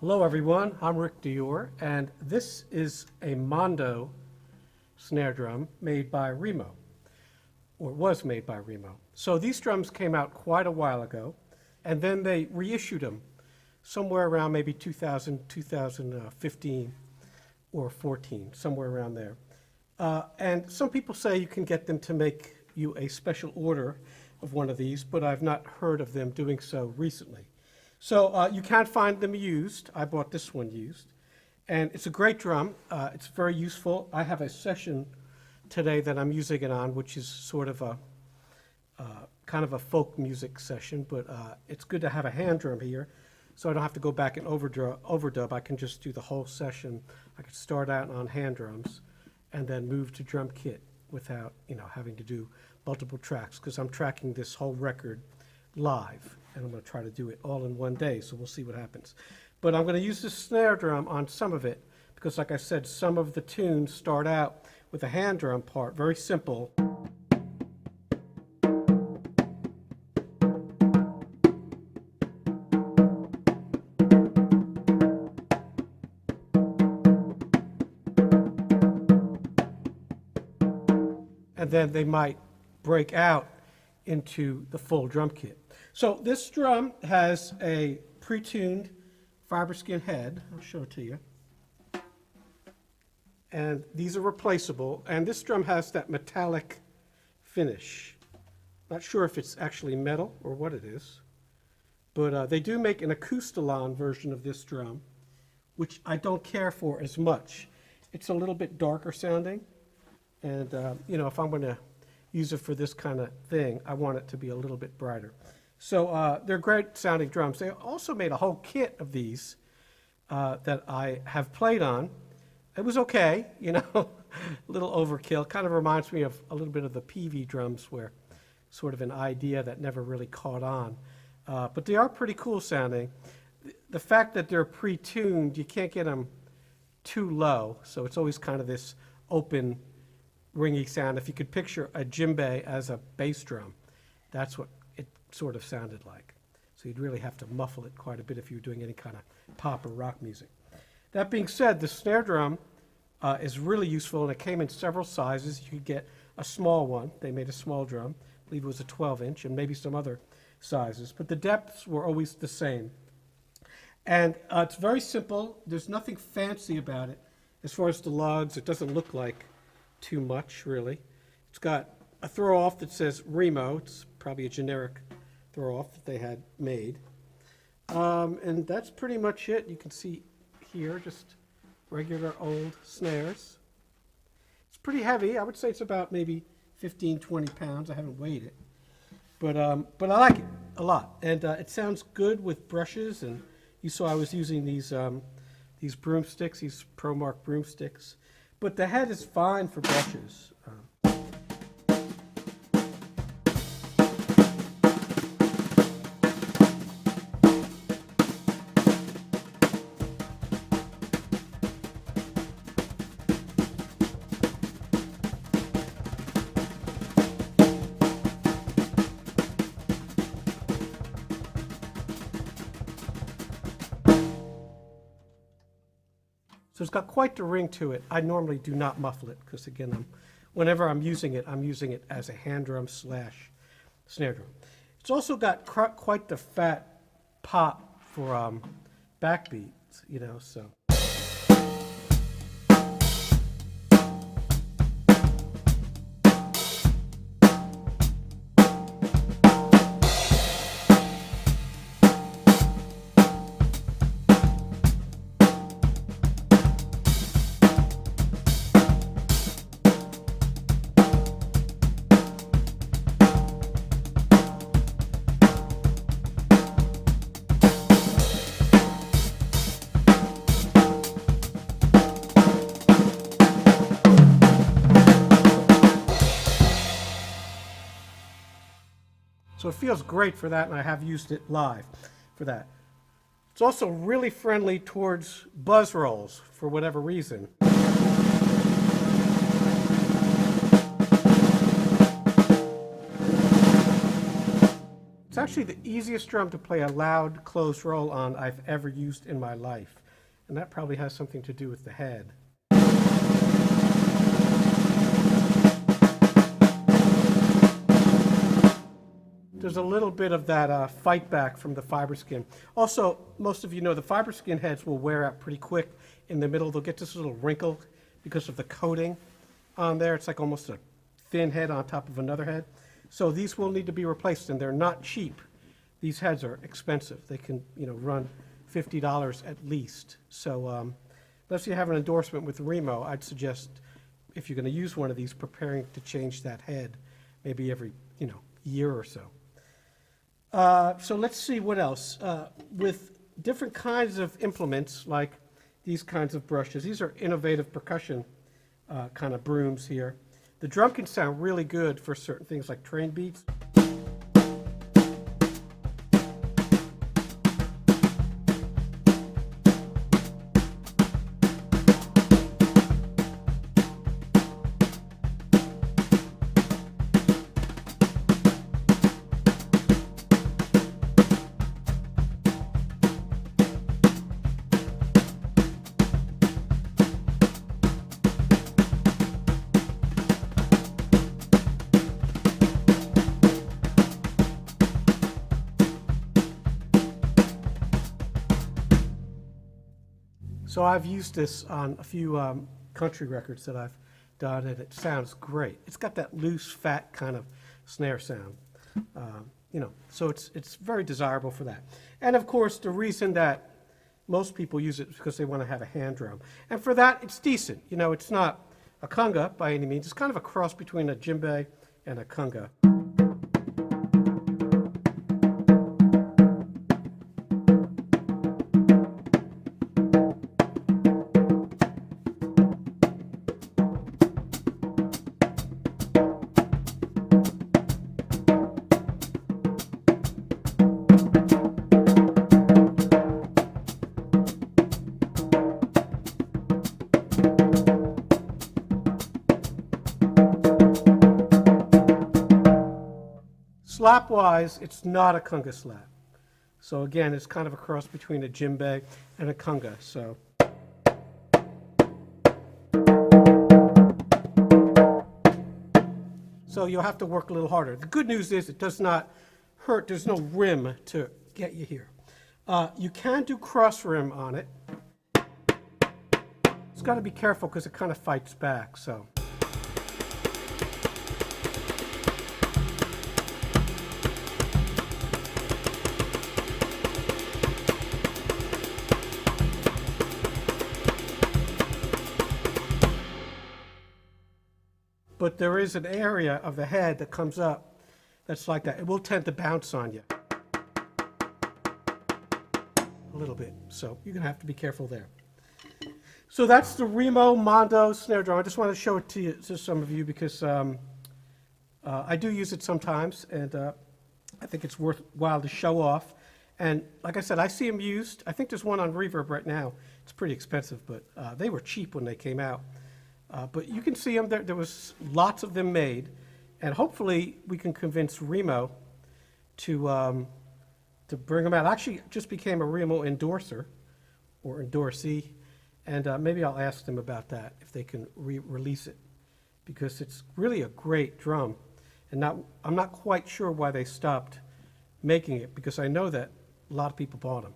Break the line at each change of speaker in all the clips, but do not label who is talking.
Hello everyone, I'm Rick Dior, and this is a Mondo snare drum made by Remo, or was made by Remo. So these drums came out quite a while ago, and then they reissued them somewhere around maybe 2015 or 14, somewhere around there. And some people say you can get them to make you a special order of one of these, but I've not heard of them doing so recently. So you can find them used. I bought this one used. And it's a great drum. It's very useful. I have a session today that I'm using it on, which is sort of a kind of a folk music session, but it's good to have a hand drum here, so I don't have to go back and overdub. I can just do the whole session. I could start out on hand drums and then move to drum kit without, having to do multiple tracks, because I'm tracking this whole record live, and I'm going to try to do it all in one day, so we'll see what happens. But I'm going to use the snare drum on some of it, because like I said, some of the tunes start out with a hand drum part, very simple. And then they might break out into the full drum kit. So this drum has a pre-tuned fiber skin head. I'll show it to you. And these are replaceable. And this drum has that metallic finish. Not sure if it's actually metal or what it is. But they do make an Acoustalon version of this drum, which I don't care for as much. It's a little bit darker sounding. And, if I'm going to use it for this kind of thing, I want it to be a little bit brighter. So they're great sounding drums. They also made a whole kit of these that I have played on. It was okay, a little overkill. Kind of reminds me of a little bit of the PV drums, where sort of an idea that never really caught on. But they are pretty cool sounding. The fact that they're pre-tuned, you can't get them too low, so it's always kind of this open, ringy sound. If you could picture a djembe as a bass drum, that's what it sort of sounded like. So you'd really have to muffle it quite a bit if you were doing any kind of pop or rock music. That being said, the snare drum is really useful, and it came in several sizes. You could get a small one. They made a small drum. I believe it was a 12-inch, and maybe some other sizes. But the depths were always the same. And it's very simple. There's nothing fancy about it. As far as the lugs, it doesn't look like too much, really. It's got a throw-off that says Remo. It's probably a generic throw-off that they had made. And that's pretty much it. You can see here just regular old snares. It's pretty heavy. I would say it's about maybe 15, 20 pounds. I haven't weighed it. But I like it a lot. And it sounds good with brushes. And you saw I was using these broomsticks, these ProMark broomsticks. But the head is fine for brushes. So it's got quite the ring to it. I normally do not muffle it because, again, whenever I'm using it as a hand drum / snare drum. It's also got quite the fat pop for backbeats, so. So it feels great for that, and I have used it live for that. It's also really friendly towards buzz rolls for whatever reason. It's actually the easiest drum to play a loud closed roll on I've ever used in my life. And that probably has something to do with the head. There's a little bit of that fight back from the fiber skin. Also, most of you know the fiber skin heads will wear out pretty quick. In the middle, they'll get this little wrinkle because of the coating on there. It's like almost a thin head on top of another head. So these will need to be replaced, and they're not cheap. These heads are expensive. They can, run $50 at least. So unless you have an endorsement with Remo, I'd suggest if you're going to use one of these, preparing to change that head maybe every, year or so. So let's see what else. With different kinds of implements, like these kinds of brushes, these are innovative percussion kind of brooms here. The drum can sound really good for certain things like train beats. So I've used this on a few country records that I've done, and it sounds great. It's got that loose, fat kind of snare sound, so it's very desirable for that. And of course, the reason that most people use it is because they want to have a hand drum. And for that, it's decent. It's not a conga by any means. It's kind of a cross between a djembe and a conga. Slap-wise, it's not a conga slap. So again, it's kind of a cross between a djembe and a conga. So you'll have to work a little harder. The good news is it does not hurt. There's no rim to get you here. You can do cross rim on it. It's got to be careful because it kind of fights back. But there is an area of the head that comes up that's like that. It will tend to bounce on you a little bit. So you're going to have to be careful there. So that's the Remo Mondo Snare Drum. I just want to show it to some of you because I do use it sometimes, and I think it's worthwhile to show off. And like I said, I see them used. I think there's one on Reverb right now. It's pretty expensive, but they were cheap when they came out. But you can see them. There was lots of them made, and hopefully we can convince Remo to bring them out. I actually just became a Remo endorser or endorsee, and maybe I'll ask them about that if they can release it, because it's really a great drum, and I'm not quite sure why they stopped making it, because I know that a lot of people bought them.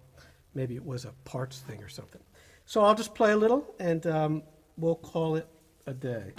Maybe it was a parts thing or something. So I'll just play a little, and we'll call it a day.